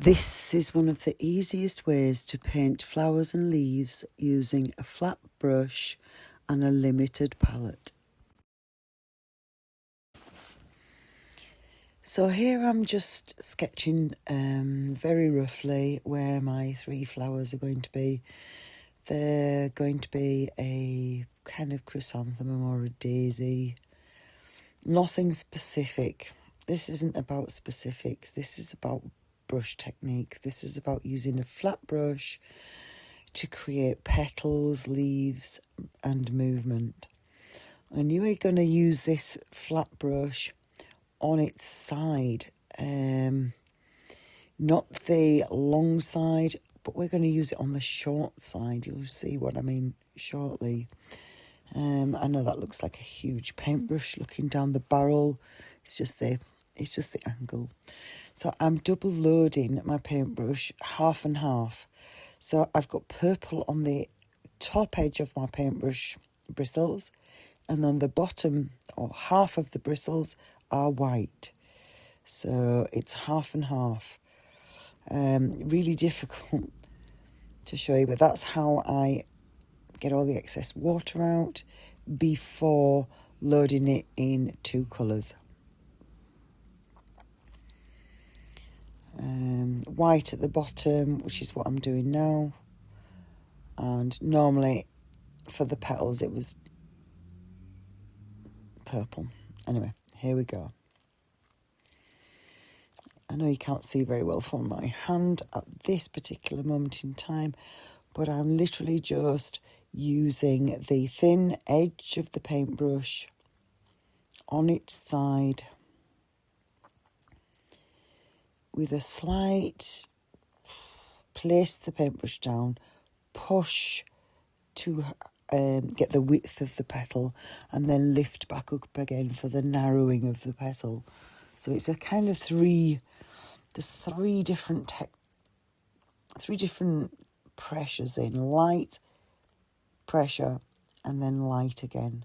This is one of the easiest ways to paint flowers and leaves using a flat brush and a limited palette. So here I'm just sketching very roughly where my 3 flowers are going to be. They're going to be a kind of chrysanthemum or a daisy. Nothing specific. This isn't about specifics. This is about brush technique. This is about using a flat brush to create petals, leaves and movement. And you are going to use this flat brush on its side, not the long side, but we're going to use it on the short side. You'll see what I mean shortly. I know that looks like a huge paintbrush looking down the barrel. It's just the angle. So I'm double loading my paintbrush, half and half. So I've got purple on the top edge of my paintbrush bristles, and then the bottom or half of the bristles are white. So it's half and half. Really difficult to show you, but that's how I get all the excess water out before loading it in 2 colours. White at the bottom, which is what I'm doing now, and normally for the petals it was purple. Anyway, here we go. I know you can't see very well from my hand at this particular moment in time, but I'm literally just using the thin edge of the paintbrush on its side with a slight place the paintbrush down, push to get the width of the petal, and then lift back up again for the narrowing of the petal. So it's a kind of there's three different pressures in: light, pressure, and then light again.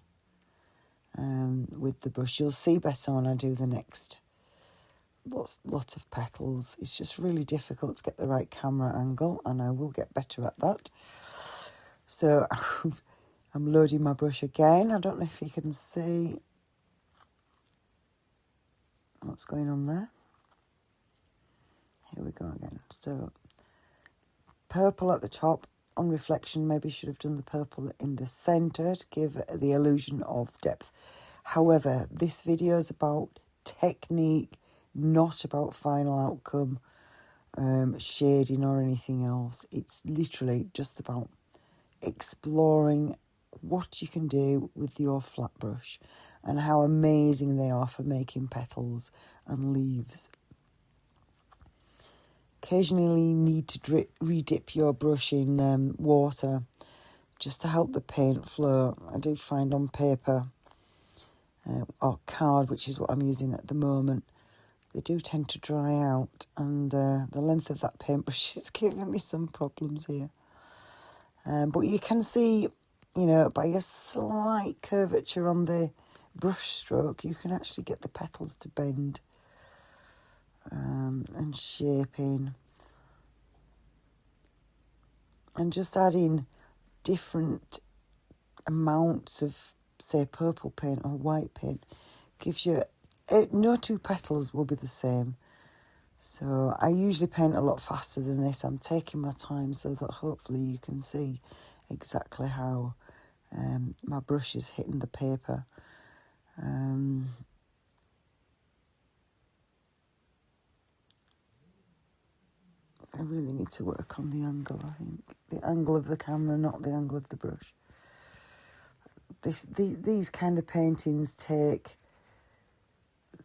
With the brush, you'll see better when I do the next lot of petals. It's just really difficult to get the right camera angle, and I will get better at that. So I'm loading my brush again. I don't know if you can see what's going on there. Here we go again. So purple at the top. On reflection, maybe should have done the purple in the centre to give the illusion of depth. However, this video is about technique, not about final outcome, shading or anything else. It's literally just about exploring what you can do with your flat brush and how amazing they are for making petals and leaves. Occasionally you need to re-dip your brush in water just to help the paint flow. I do find on paper or card, which is what I'm using at the moment, they do tend to dry out, and the length of that paintbrush is giving me some problems here. But you can see, by a slight curvature on the brush stroke, you can actually get the petals to bend and shaping. And just adding different amounts of, say, purple paint or white paint gives you... no 2 petals will be the same. So I usually paint a lot faster than this. I'm taking my time so that hopefully you can see exactly how my brush is hitting the paper. I really need to work on the angle, I think. The angle of the camera, not the angle of the brush. These kind of paintings take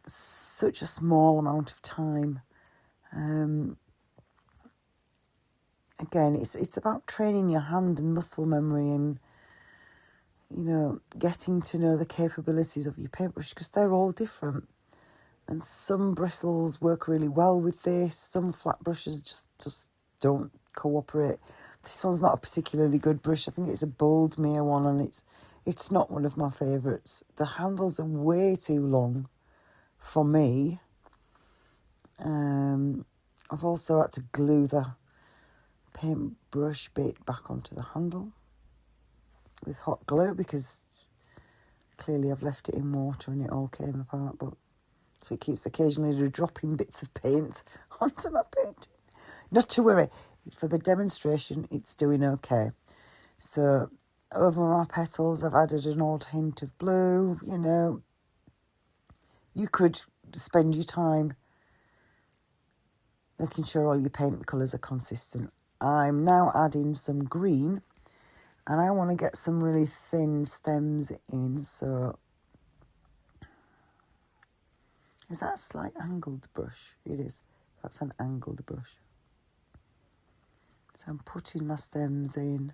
such a small amount of time. Again, it's about training your hand and muscle memory and, getting to know the capabilities of your paintbrush, because they're all different. And some bristles work really well with this. Some flat brushes just don't cooperate. This one's not a particularly good brush. I think it's a Boldmere one, and it's not one of my favourites. The handles are way too long for me. I've also had to glue the paintbrush bit back onto the handle with hot glue because clearly I've left it in water and it all came apart, but so it keeps occasionally dropping bits of paint onto my painting. Not to worry, for the demonstration it's doing okay. So over my petals I've added an odd hint of blue. You know, you could spend your time making sure all your paint colours are consistent. I'm now adding some green and I want to get some really thin stems in. So is that a slight angled brush? It is. That's an angled brush. So I'm putting my stems in.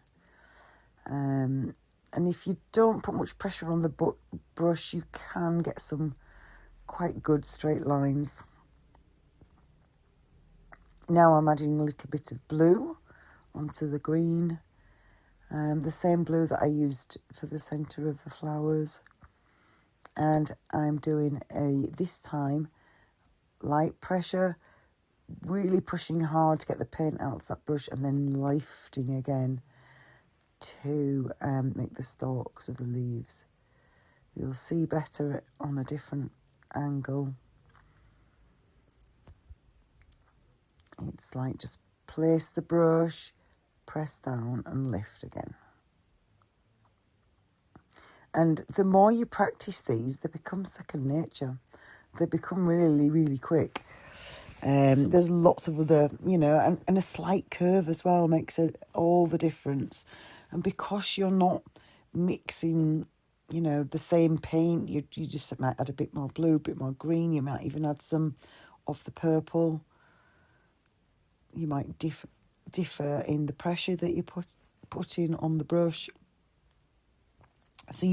And if you don't put much pressure on the brush, you can get some quite good straight lines. Now I'm adding a little bit of blue onto the green. The same blue that I used for the centre of the flowers. And I'm doing this time, light pressure, really pushing hard to get the paint out of that brush and then lifting again to make the stalks of the leaves. You'll see better on a different angle. It's like just place the brush, press down and lift again. And the more you practice these, they become second nature. They become really, really quick. There's lots of other, you know, and a slight curve as well makes all the difference. And because you're not mixing, you know, the same paint, you just might add a bit more blue, a bit more green. You might even add some of the purple. You might differ in the pressure that you put in on the brush. So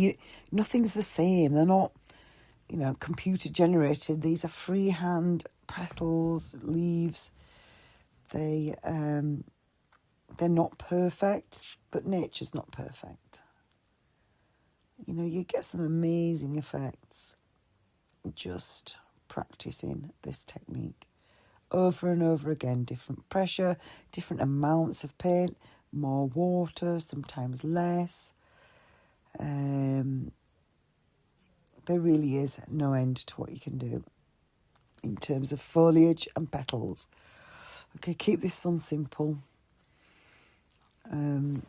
nothing's the same. They're not, you know, computer generated. These are freehand petals, leaves. They're not perfect, but nature's not perfect. You know, you get some amazing effects just practicing this technique over and over again. Different pressure, different amounts of paint, more water, sometimes less. There really is no end to what you can do in terms of foliage and petals. Okay, keep this one simple. And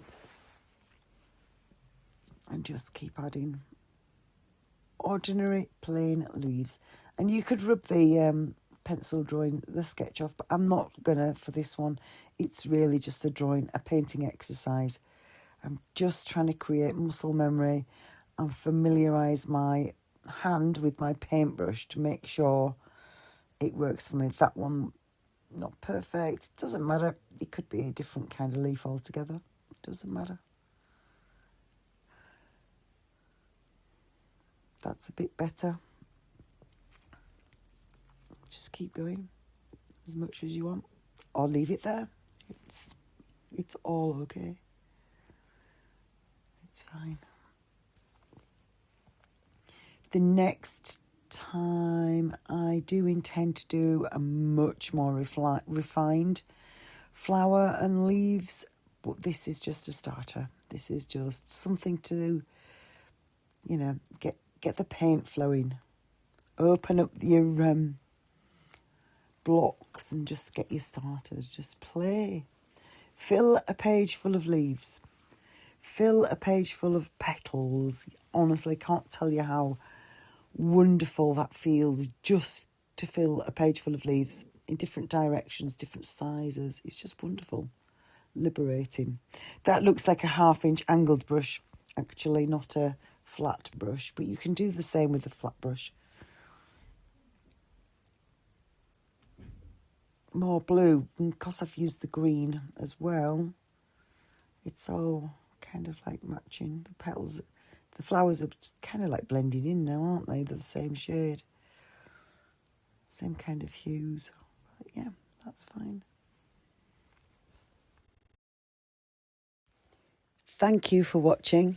just keep adding ordinary plain leaves. And you could rub the pencil drawing, the sketch off, but I'm not gonna for this one. It's really just a painting exercise. I'm just trying to create muscle memory and familiarise my hand with my paintbrush to make sure it works for me. That one, not perfect. It doesn't matter. It could be a different kind of leaf altogether. It doesn't matter. That's a bit better. Just keep going as much as you want, or leave it there. It's all okay. It's fine. The next time I do intend to do a much more refined flower and leaves, but this is just a starter. This is just something to, you know, get the paint flowing. Open up your blocks and just get you started. Just play. Fill a page full of leaves. Fill a page full of petals. Honestly, can't tell you how wonderful that feels just to fill a page full of leaves in different directions, different sizes. It's just wonderful. Liberating. That looks like a 1/2 inch angled brush, actually, not a flat brush, but you can do the same with a flat brush. More blue, and because I've used the green as well, it's all kind of like matching. The petals, the flowers are kind of like blending in now, aren't they? They're the same shade, same kind of hues. But yeah, that's fine. Thank you for watching.